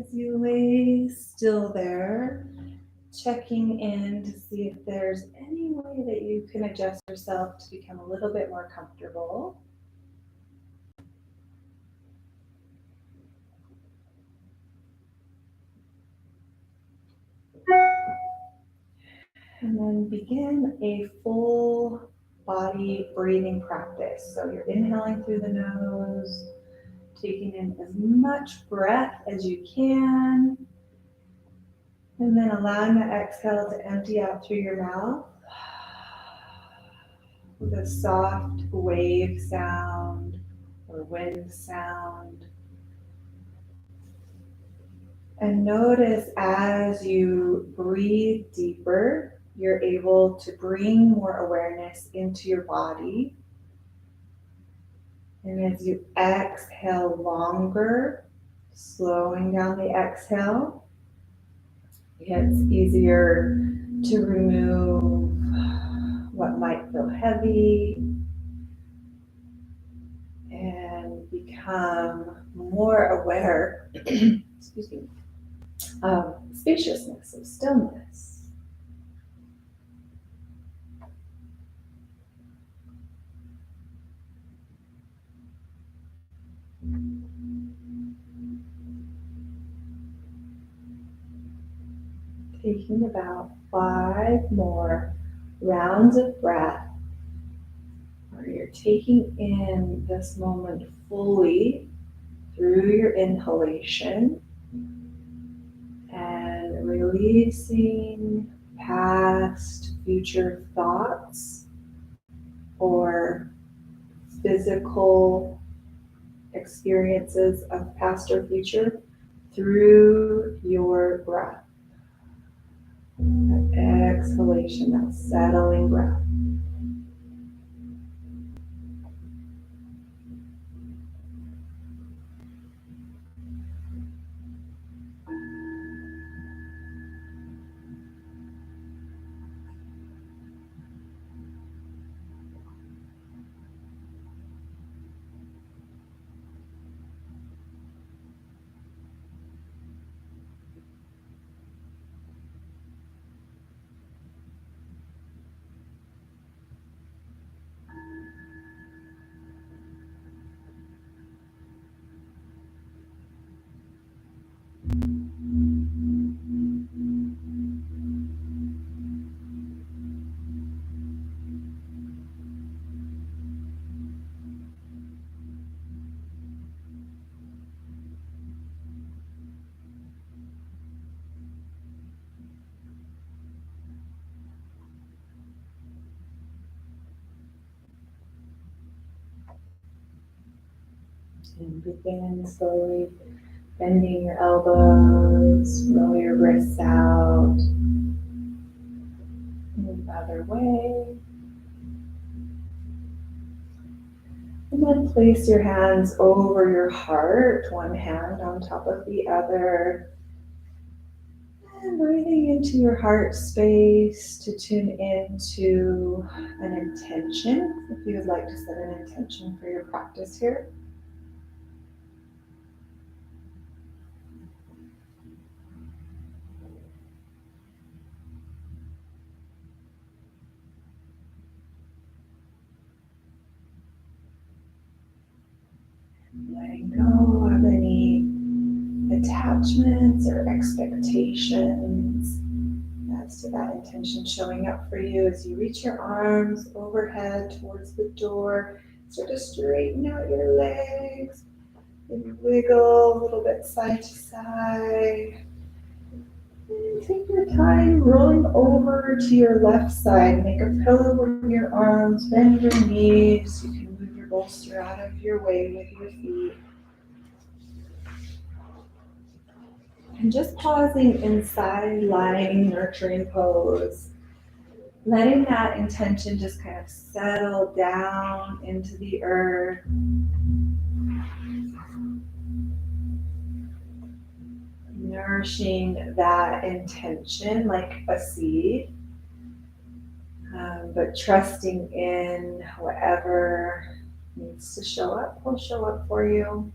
As you lay still there, checking in to see if there's any way that you can adjust yourself to become a little bit more comfortable. And then begin a full body breathing practice. So you're inhaling through the nose, taking in as much breath as you can, and then allowing that exhale to empty out through your mouth with a soft wave sound or wind sound. And notice as you breathe deeper, you're able to bring more awareness into your body. And as you exhale longer, slowing down the exhale, it's easier to remove what might feel heavy and become more aware, excuse me, of spaciousness, of stillness. Taking about 5 more rounds of breath, where you're taking in this moment fully through your inhalation and releasing past, future thoughts or physical experiences of past or future through your breath. That exhalation, that settling breath. And begin slowly bending your elbows, roll your wrists out, move the other way. And then place your hands over your heart, one hand on top of the other. And breathing into your heart space to tune into an intention. If you would like to set an intention for your practice here. Letting go of any attachments or expectations as to that intention showing up for you as you reach your arms overhead towards the door. Start to straighten out your legs and wiggle a little bit side to side. And take your time rolling over to your left side. Make a pillow with your arms, bend your knees. You can move your bolster out of your way with your feet. And just pausing inside lying nurturing pose. Letting that intention just kind of settle down into the earth. Nourishing that intention like a seed. But trusting in whatever needs to show up will show up for you.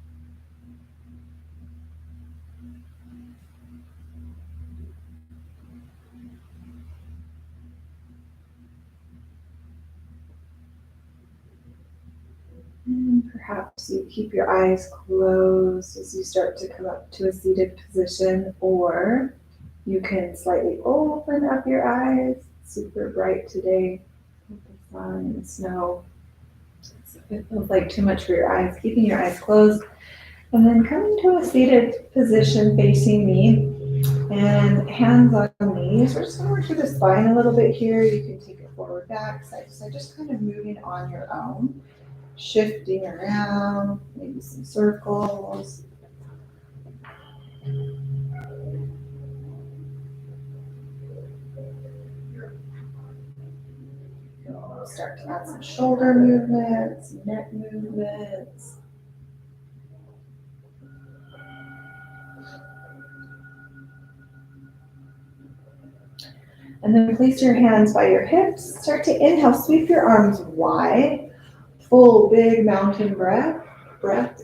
Perhaps you keep your eyes closed as you start to come up to a seated position, or you can slightly open up your eyes. It's super bright today with the sun and the snow. So if it feels like too much for your eyes, keeping your eyes closed, and then coming to a seated position facing me and hands on knees. We're just going to work through the spine a little bit here. You can take it forward, back, side to side, just kind of moving on your own, shifting around, maybe some circles. You'll start to add some shoulder movements, neck movements. And then place your hands by your hips. Start to inhale, sweep your arms wide. Full big mountain breath,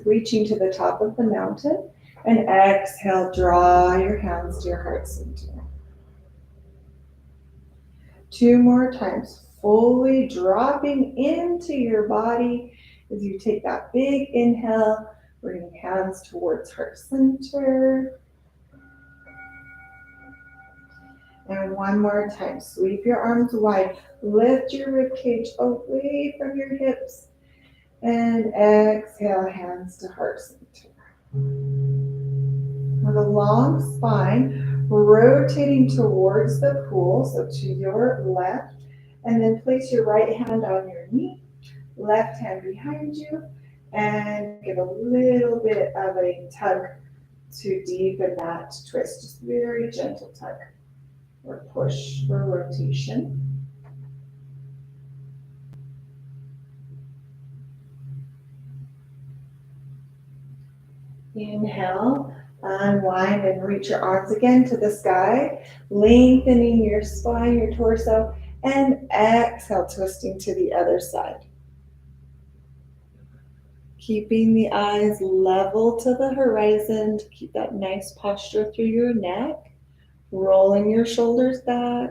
reaching to the top of the mountain. And exhale, draw your hands to your heart center. 2 more times, fully dropping into your body as you take that big inhale, bring hands towards heart center. And 1 more time, sweep your arms wide, lift your ribcage away from your hips, and exhale, hands to heart center. With a long spine, rotating towards the pool, so to your left, and then place your right hand on your knee, left hand behind you, and give a little bit of a tug to deepen that twist. Just very gentle tug or push or rotation. Inhale, unwind and reach your arms again to the sky, lengthening your spine, your torso, and exhale, twisting to the other side. Keeping the eyes level to the horizon to keep that nice posture through your neck, rolling your shoulders back.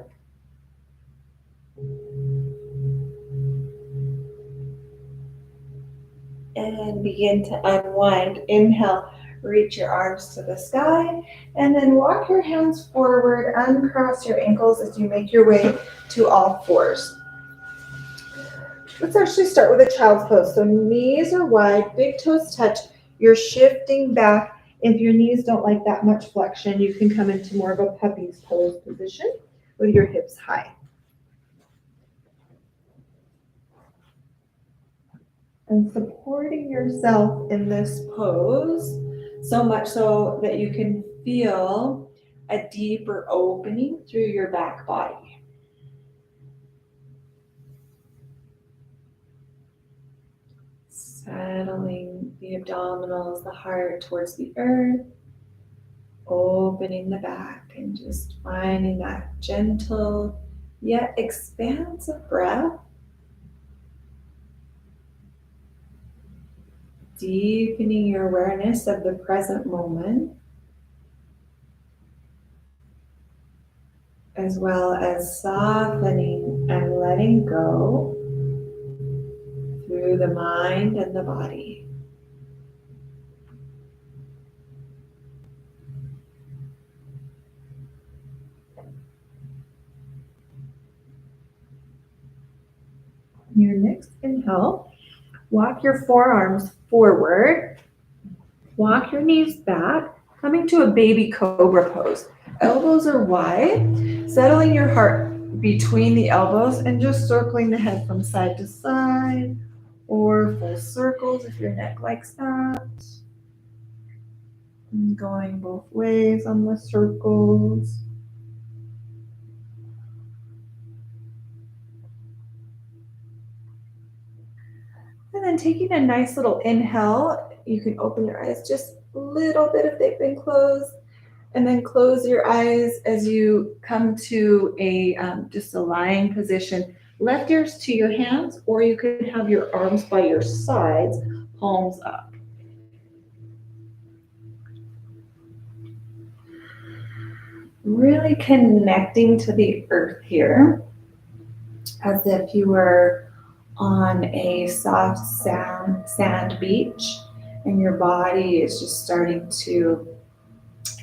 And begin to unwind. Inhale, reach your arms to the sky, and then walk your hands forward, uncross your ankles as you make your way to all fours. Let's actually start with a child's pose. So knees are wide, big toes touch. You're shifting back. If your knees don't like that much flexion, you can come into more of a puppy's pose position with your hips high. And supporting yourself in this pose, so much so that you can feel a deeper opening through your back body. Settling the abdominals, the heart towards the earth, opening the back and just finding that gentle yet expansive breath. Deepening your awareness of the present moment, as well as softening and letting go through the mind and the body. Your next inhale, walk your forearms forward, walk your knees back, coming to a baby cobra pose. Elbows are wide, settling your heart between the elbows and just circling the head from side to side or full circles if your neck likes that. And going both ways on the circles. And then taking a nice little inhale, you can open your eyes just a little bit if they've been closed, and then close your eyes as you come to a just a lying position. Left ears to your hands, or you could have your arms by your sides, palms up. Really connecting to the earth here, as if you were on a soft sand beach, and your body is just starting to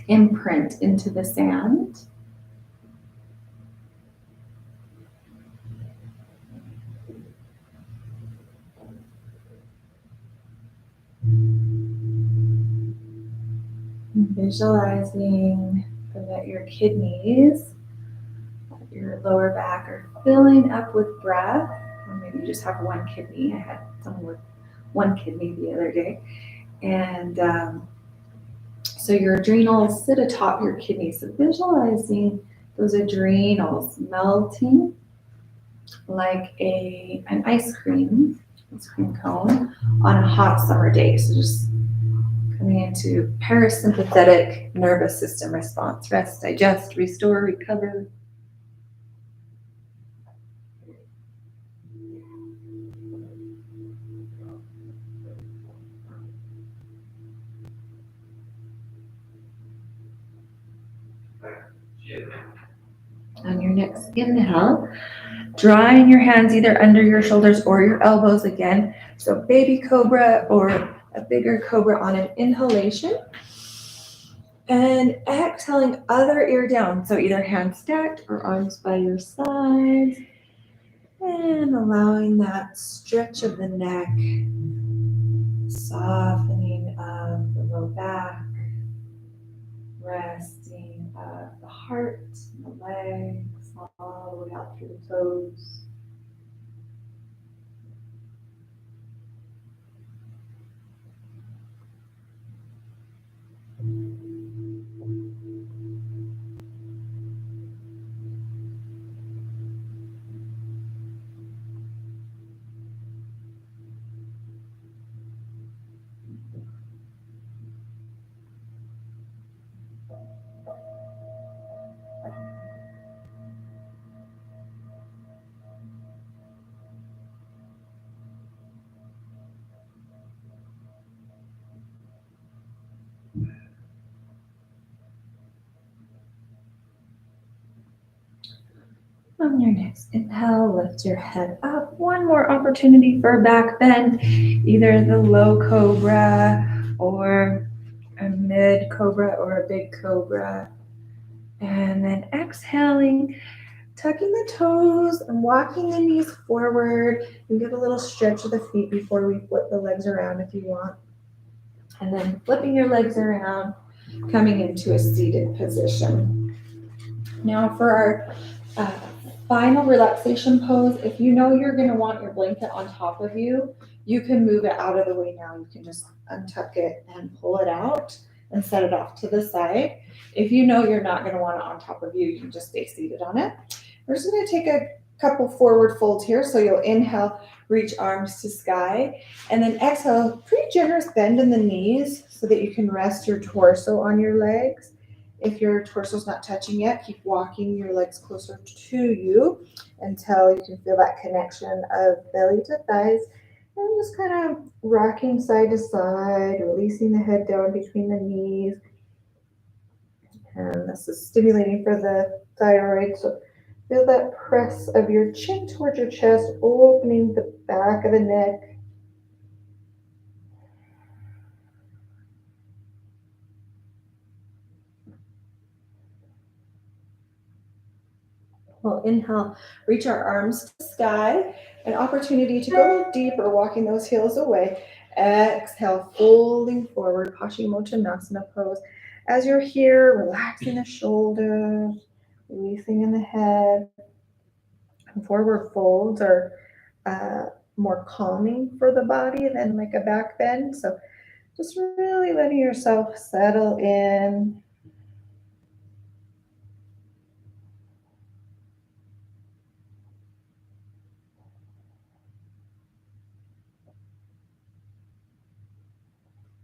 imprint into the sand. Visualizing that your kidneys, your lower back are filling up with breath, or maybe you just have one kidney. I had someone with one kidney the other day. And so your adrenals sit atop your kidneys. So visualizing those adrenals melting like an ice cream cone on a hot summer day. So just coming into parasympathetic nervous system response. Rest, digest, restore, recover. On your next inhale, drawing your hands either under your shoulders or your elbows again. So baby cobra or a bigger cobra on an inhalation. And exhaling, other ear down. So either hands stacked or arms by your sides. And allowing that stretch of the neck, softening of the low back, resting of the heart, the legs, all the way out through the toes. On your next inhale, lift your head up. One more opportunity for a back bend, either the low cobra or a mid cobra or a big cobra. And then exhaling, tucking the toes and walking the knees forward. You give a little stretch of the feet before we flip the legs around if you want. And then flipping your legs around, coming into a seated position. Now for our final relaxation pose, if you know you're going to want your blanket on top of you, you can move it out of the way now. You can just untuck it and pull it out and set it off to the side. If you know you're not going to want it on top of you, you can just stay seated on it. We're just going to take a couple forward folds here. So you'll inhale, reach arms to sky, and then exhale, pretty generous bend in the knees so that you can rest your torso on your legs. If your torso's not touching yet, keep walking your legs closer to you until you can feel that connection of belly to thighs. And just kind of rocking side to side, releasing the head down between the knees. And this is stimulating for the thyroid. So feel that press of your chin towards your chest, opening the back of the neck. We'll inhale, reach our arms to the sky, an opportunity to go deeper, walking those heels away. Exhale, folding forward, Paschimottanasana pose. As you're here, relaxing the shoulders, releasing in the head. Forward folds are more calming for the body than like a back bend. So just really letting yourself settle in.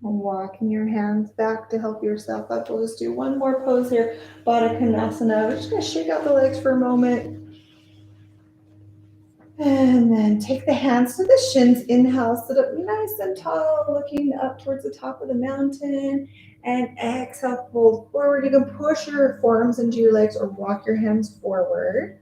And walking your hands back to help yourself up. We'll just do one more pose here, Badakanasana. We're just going to shake out the legs for a moment. And then take the hands to the shins. Inhale, sit up nice and tall, looking up towards the top of the mountain. And exhale, fold forward. You can push your forearms into your legs or walk your hands forward.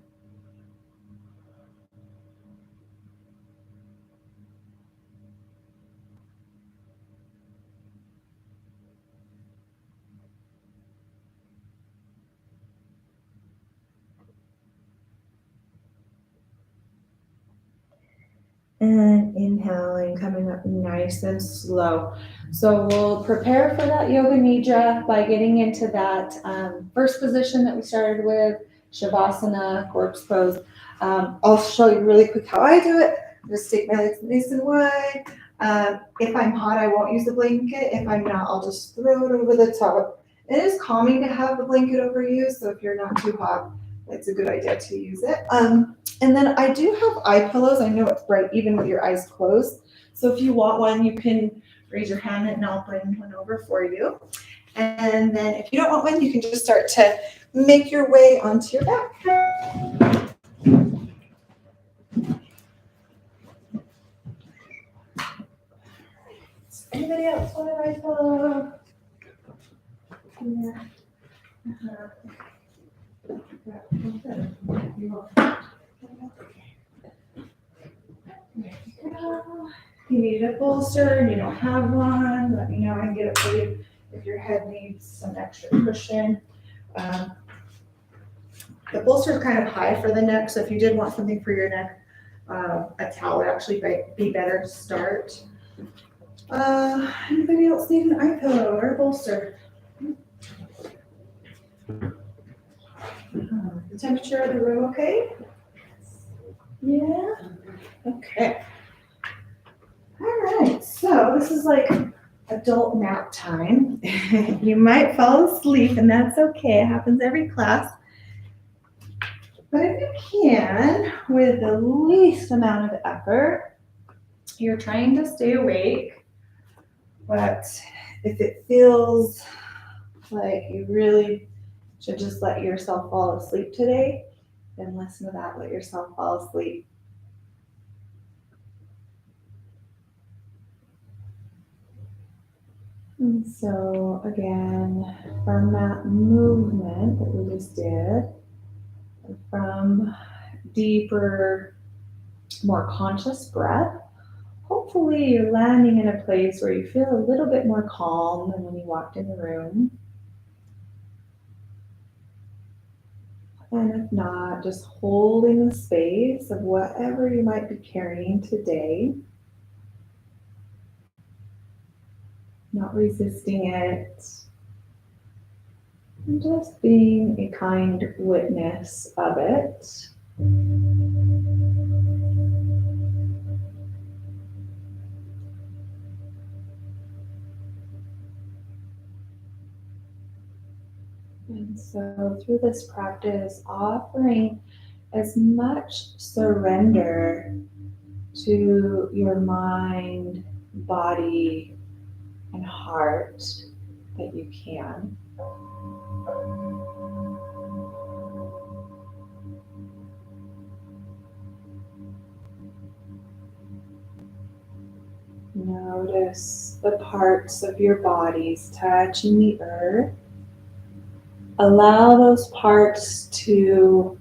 And inhaling, coming up nice and slow. So we'll prepare for that yoga nidra by getting into that first position that we started with, Shavasana, corpse pose. I'll show you really quick how I do it. Just take my legs nice and wide. If I'm hot, I won't use the blanket. If I'm not, I'll just throw it over the top. It is calming to have the blanket over you, so if you're not too hot, it's a good idea to use it. And then I do have eye pillows. I know it's bright even with your eyes closed. So if you want one, you can raise your hand and I'll bring one over for you. And then if you don't want one, you can just start to make your way onto your back. Anybody else want an eye pillow? Yeah. If you need a bolster and you don't have one, let me know. I can get it for you if your head needs some extra cushion. The bolster is kind of high for the neck, so if you did want something for your neck, a towel would actually be better to start. Anybody else need an eye pillow or a bolster? The temperature of the room okay? Yeah? Okay. All right, so this is like adult nap time. You might fall asleep and that's okay. It happens every class. But if you can, with the least amount of effort, you're trying to stay awake. But if it feels like you really should just let yourself fall asleep today, then listen to that. Let yourself fall asleep. And so again, from that movement that we just did, from deeper, more conscious breath, hopefully you're landing in a place where you feel a little bit more calm than when you walked in the room. And if not, just holding the space of whatever you might be carrying today. Not resisting it. And just being a kind witness of it. And so through this practice, offering as much surrender to your mind, body, and heart that you can. Notice the parts of your bodies touching the earth. Allow those parts to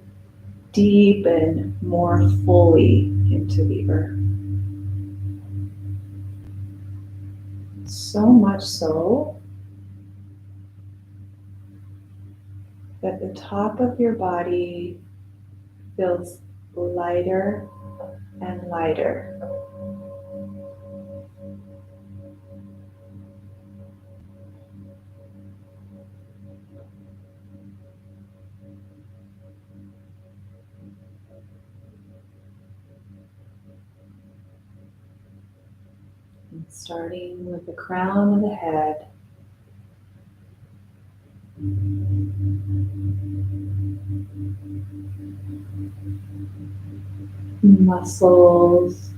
deepen more fully into the earth. So much so that the top of your body feels lighter and lighter. And starting with the crown of the head, muscles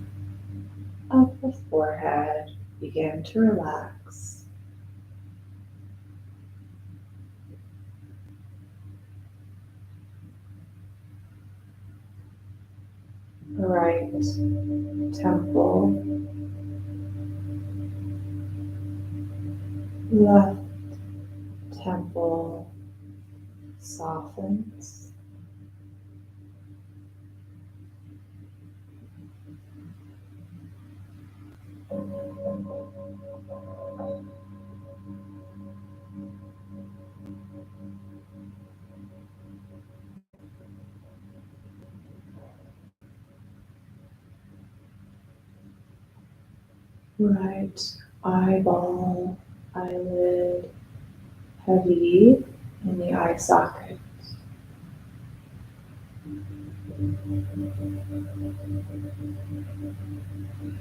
of the forehead begin to relax. Right temple, left temple softens. Right eyeball, eyelid, heavy in the eye socket.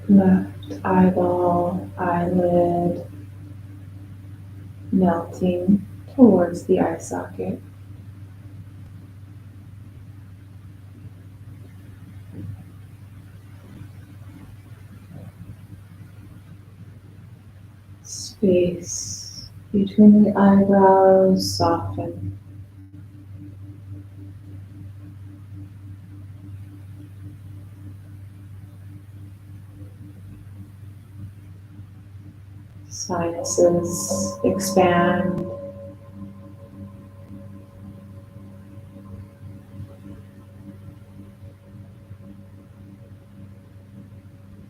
Left eyeball, eyelid, melting towards the eye socket. Space between the eyebrows soften. Sinuses expand.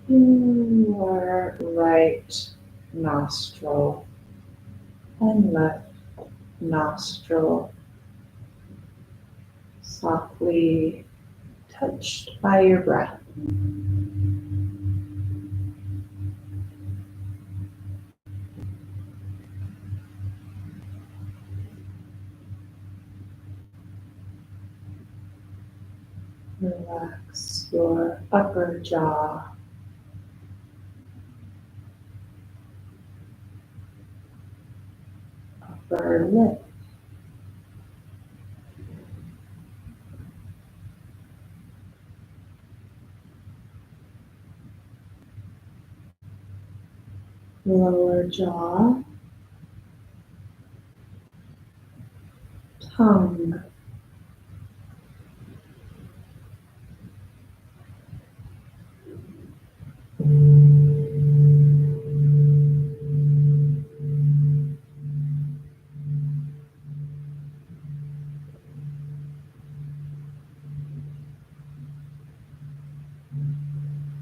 Your right nostril and left nostril softly touched by your breath. Relax your upper jaw, upper lip, lower jaw, tongue,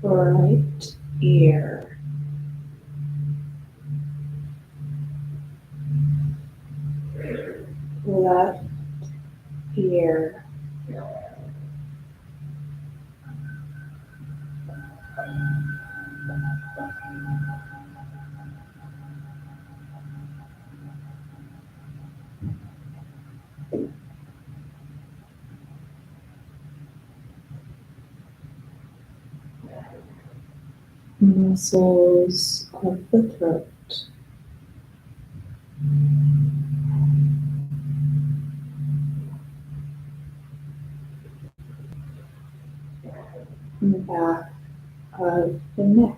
right ear, left ear, muscles of the throat, back of the neck,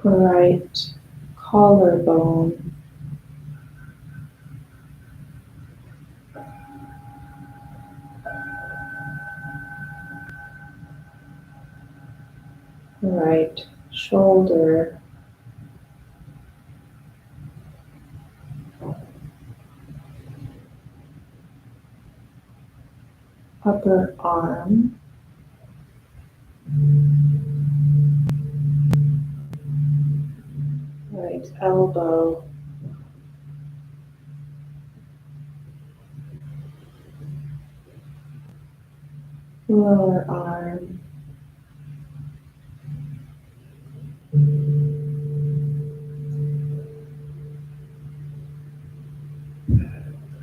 right collarbone, right shoulder, upper arm, right elbow, lower arm,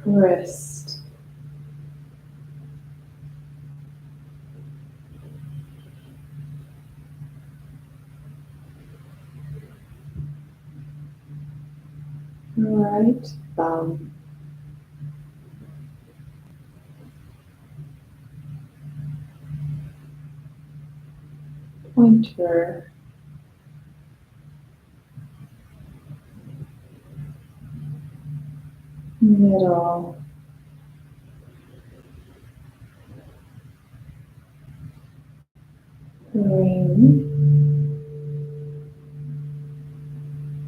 wrist, right thumb, pointer, middle, ring,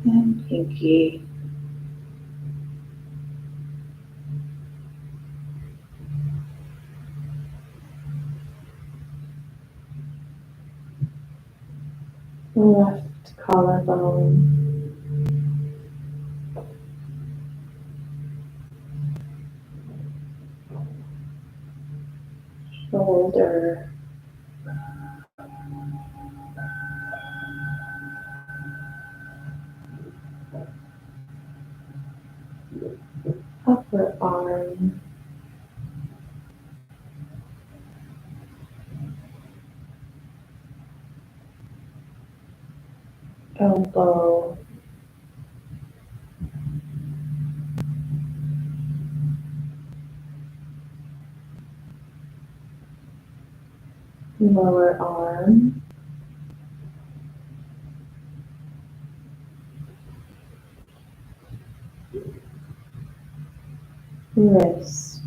and pinky. Left collarbone, shoulder, upper arm, elbow, lower arm, wrist,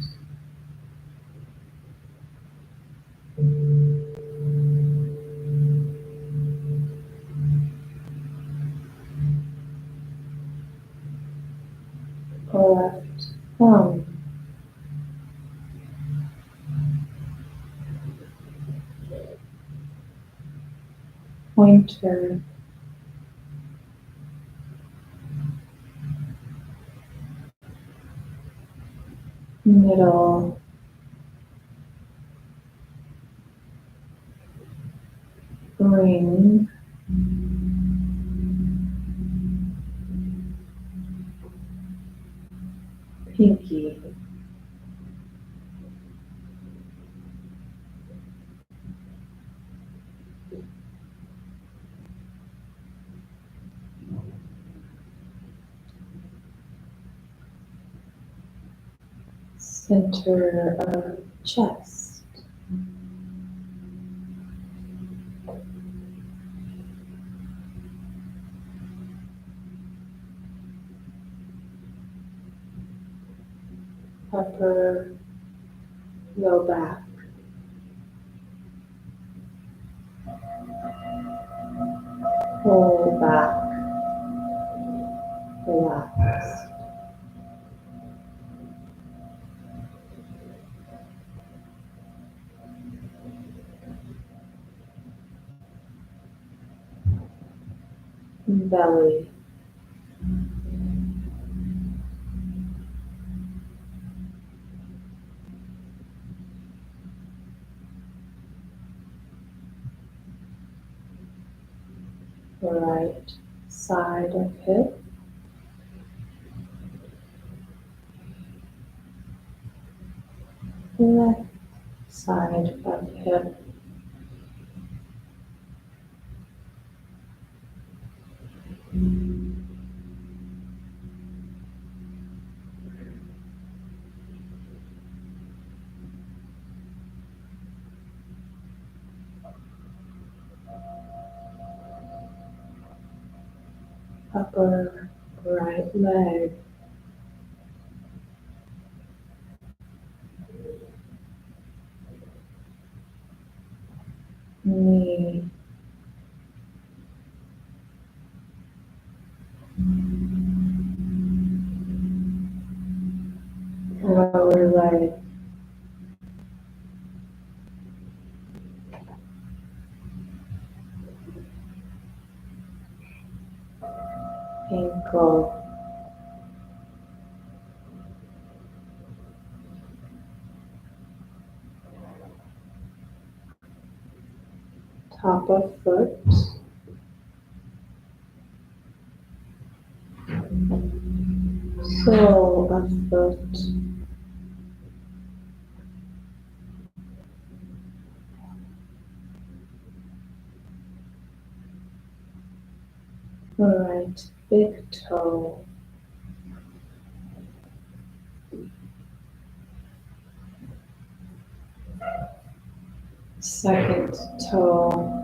left thumb, pointer, middle, ring, pinky, center of chest, upper low back, whole back, relaxed, belly, right side of hip, left side of hip, upper right leg, knee, lower leg, ankle, top of foot, sole of foot, right big toe, second toe,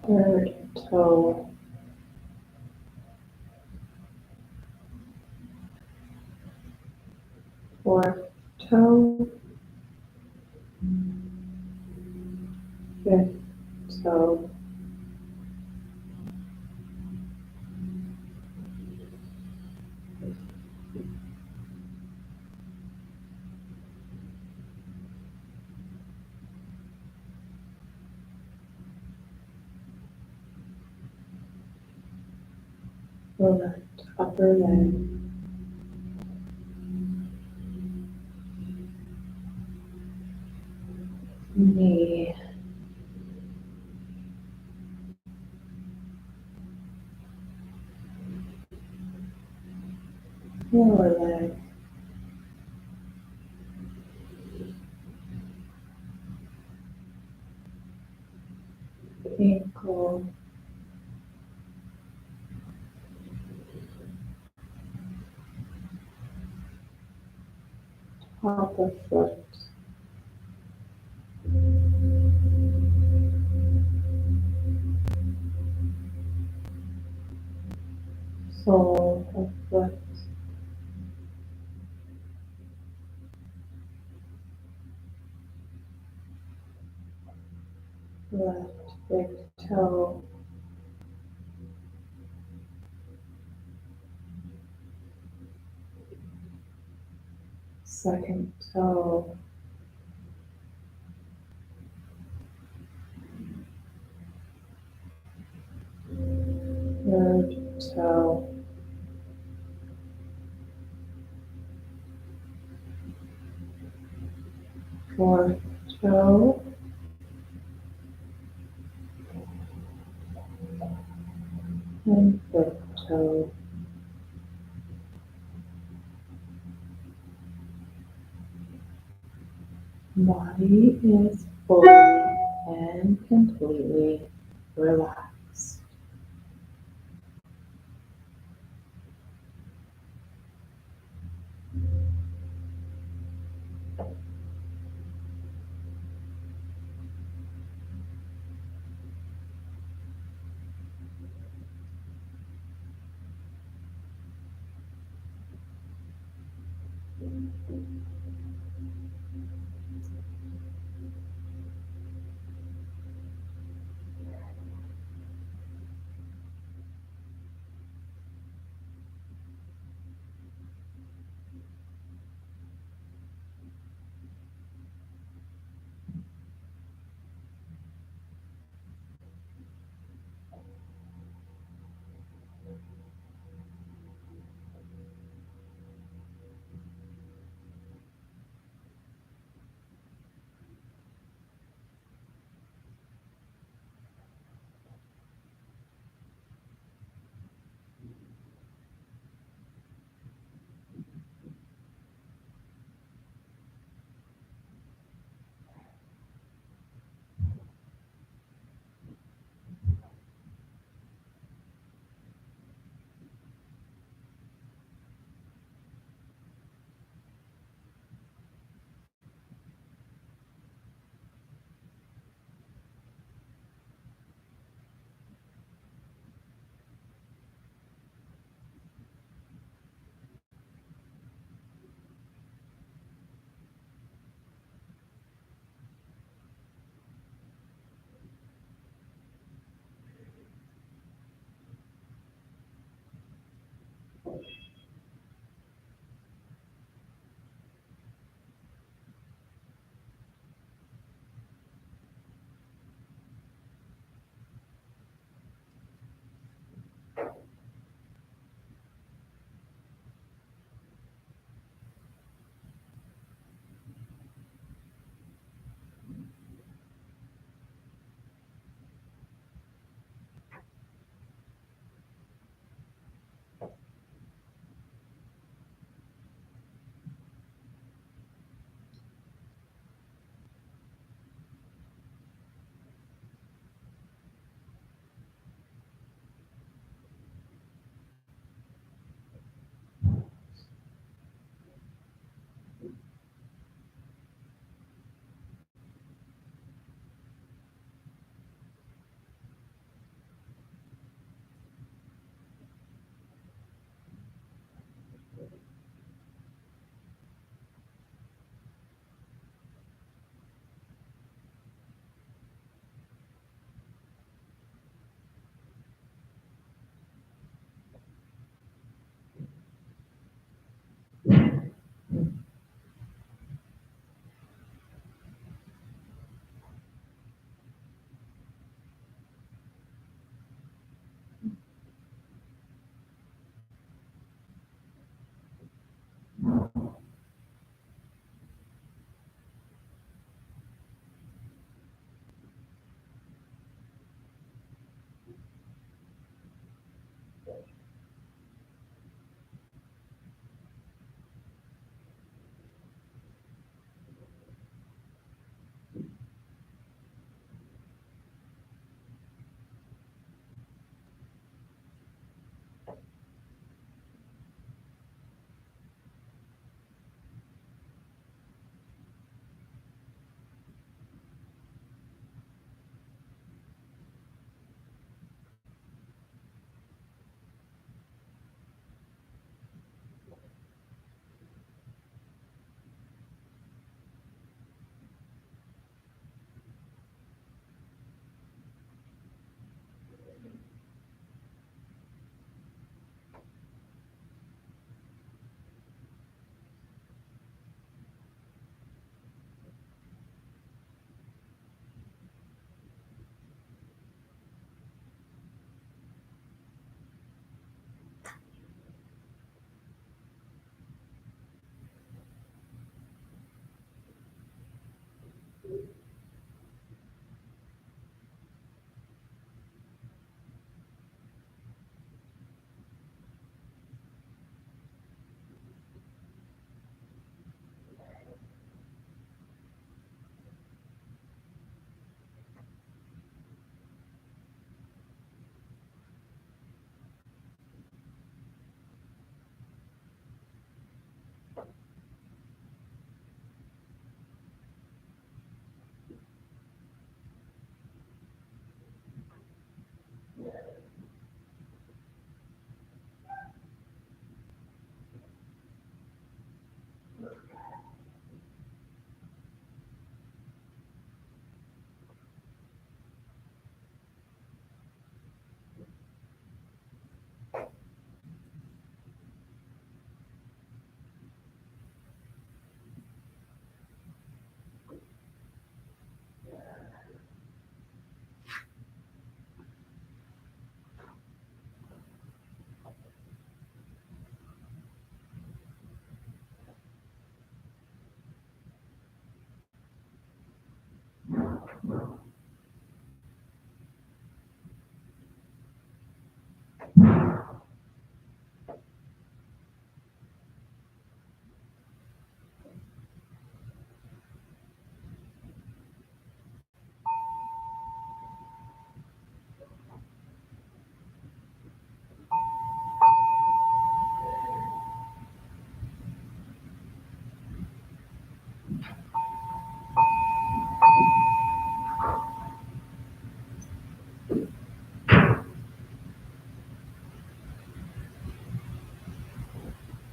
third toe, fourth toe, fifth toe, the left upper leg, knee, lower leg, ankle, top of foot, sole of foot, left big toe, second toe, third toe, fourth toe, and fifth toe. Body is fully and completely relaxed.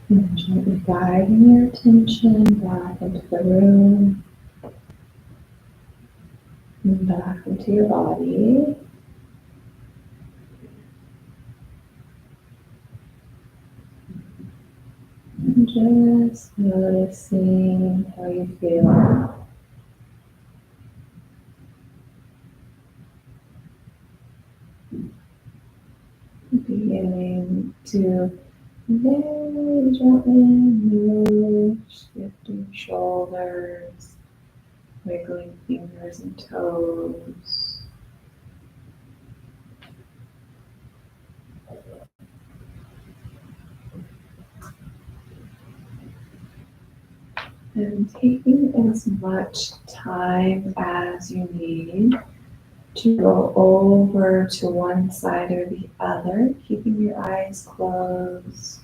And gently guiding your attention back into the room and back into your body. And just noticing how you feel. Beginning to very gently move, shifting shoulders, wiggling fingers and toes. And taking as much time as you need to go over to one side or the other, keeping your eyes closed.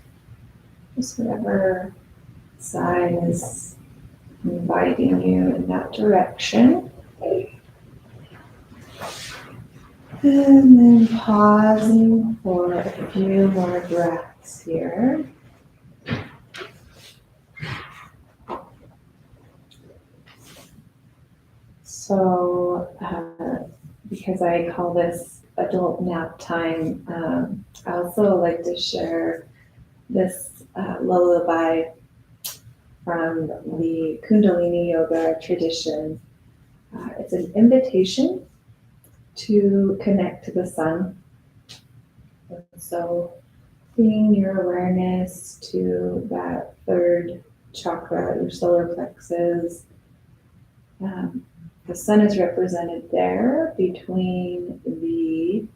Just whatever side is inviting you in that direction. And then pausing for a few more breaths here. So, because I call this adult nap time, I also like to share this lullaby from the Kundalini Yoga tradition. It's an invitation to connect to the sun. And so bringing your awareness to that third chakra, your solar plexus. The sun is represented there between the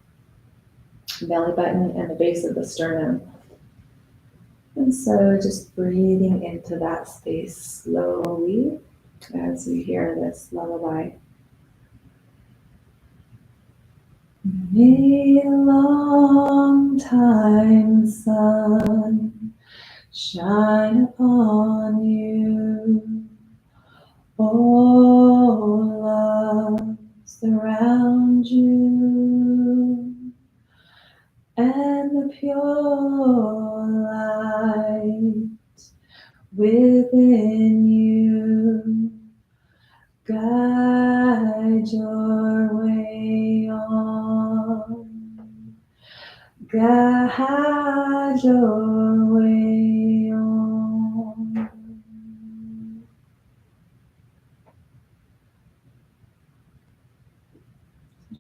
belly button and the base of the sternum. And so just breathing into that space slowly as you hear this lullaby. May a long time sun shine upon you. All love surround you, and the pure light within you guide your way on. Guide your way on.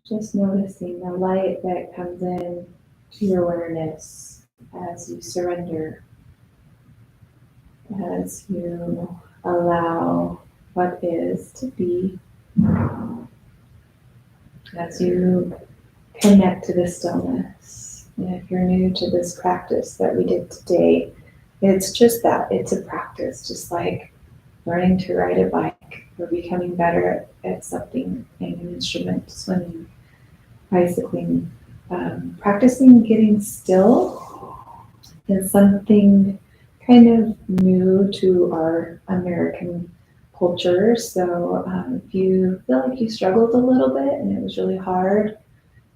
Just noticing the light that comes in to your awareness as you surrender, as you allow what is to be, as you connect to the stillness. And if you're new to this practice that we did today, it's just that, it's a practice, just like learning to ride a bike or becoming better at something in an instrument, swimming, bicycling. Practicing getting still is something kind of new to our American culture. So if you feel like you struggled a little bit and it was really hard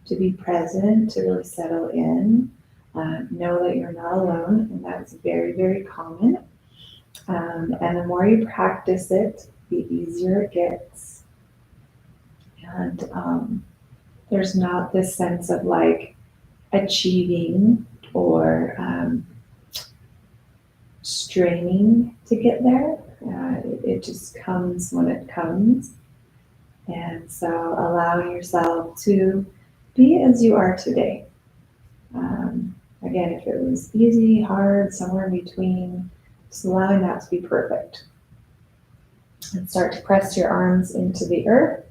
to be present, to really settle in, know that you're not alone, and that's very, very common. And the more you practice it, the easier it gets. And there's not this sense of like achieving or straining to get there. It just comes when it comes. And so allow yourself to be as you are today. Again, if it was easy, hard, somewhere in between, just allowing that to be perfect. And start to press your arms into the earth.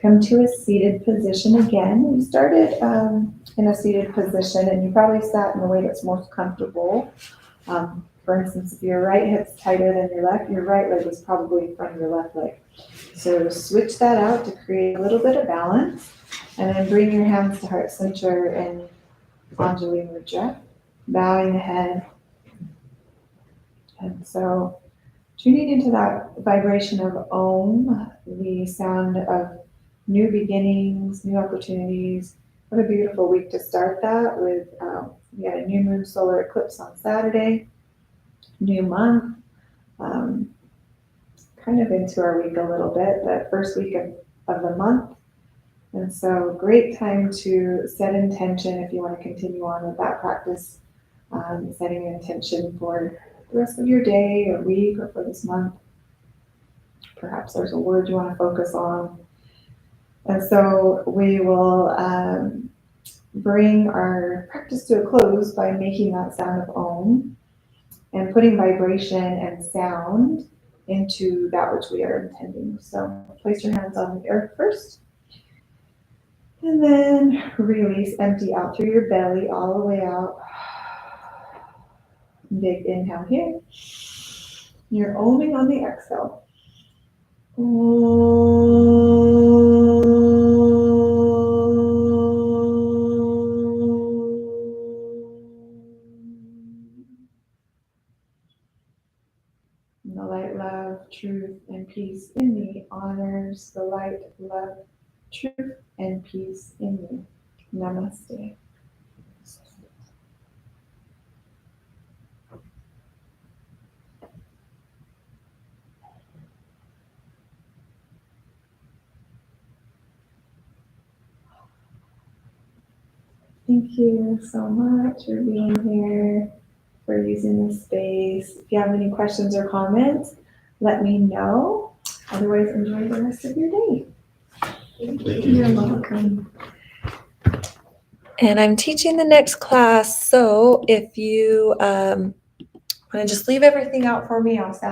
Come to a seated position again. You started in a seated position and you probably sat in the way that's most comfortable. For instance, if your right hip's tighter than your left, your right leg is probably in front of your left leg. So switch that out to create a little bit of balance, and then bring your hands to heart center and Anjali Mudra, bowing the head. And so tuning into that vibration of Om, the sound of new beginnings, new opportunities. What a beautiful week to start that with. We had a new moon solar eclipse on Saturday. new month, kind of into our week a little bit, the first week of the month. And so great time to set intention if you want to continue on with that practice, setting an intention for the rest of your day or week or for this month. Perhaps there's a word you want to focus on. And so we will bring our practice to a close by making that sound of Om and putting vibration and sound into that which we are intending. So place your hands on the earth first. And then release, empty out through your belly, all the way out. Big inhale here. You're oming on the exhale. And the light, love, truth, and peace in me honors the light, love, truth, and peace in me. Namaste. Thank you so much for being here, for using this space. If you have any questions or comments, let me know. Otherwise, enjoy the rest of your day. You're welcome. And I'm teaching the next class, so if you want to just leave everything out for me, I'll sound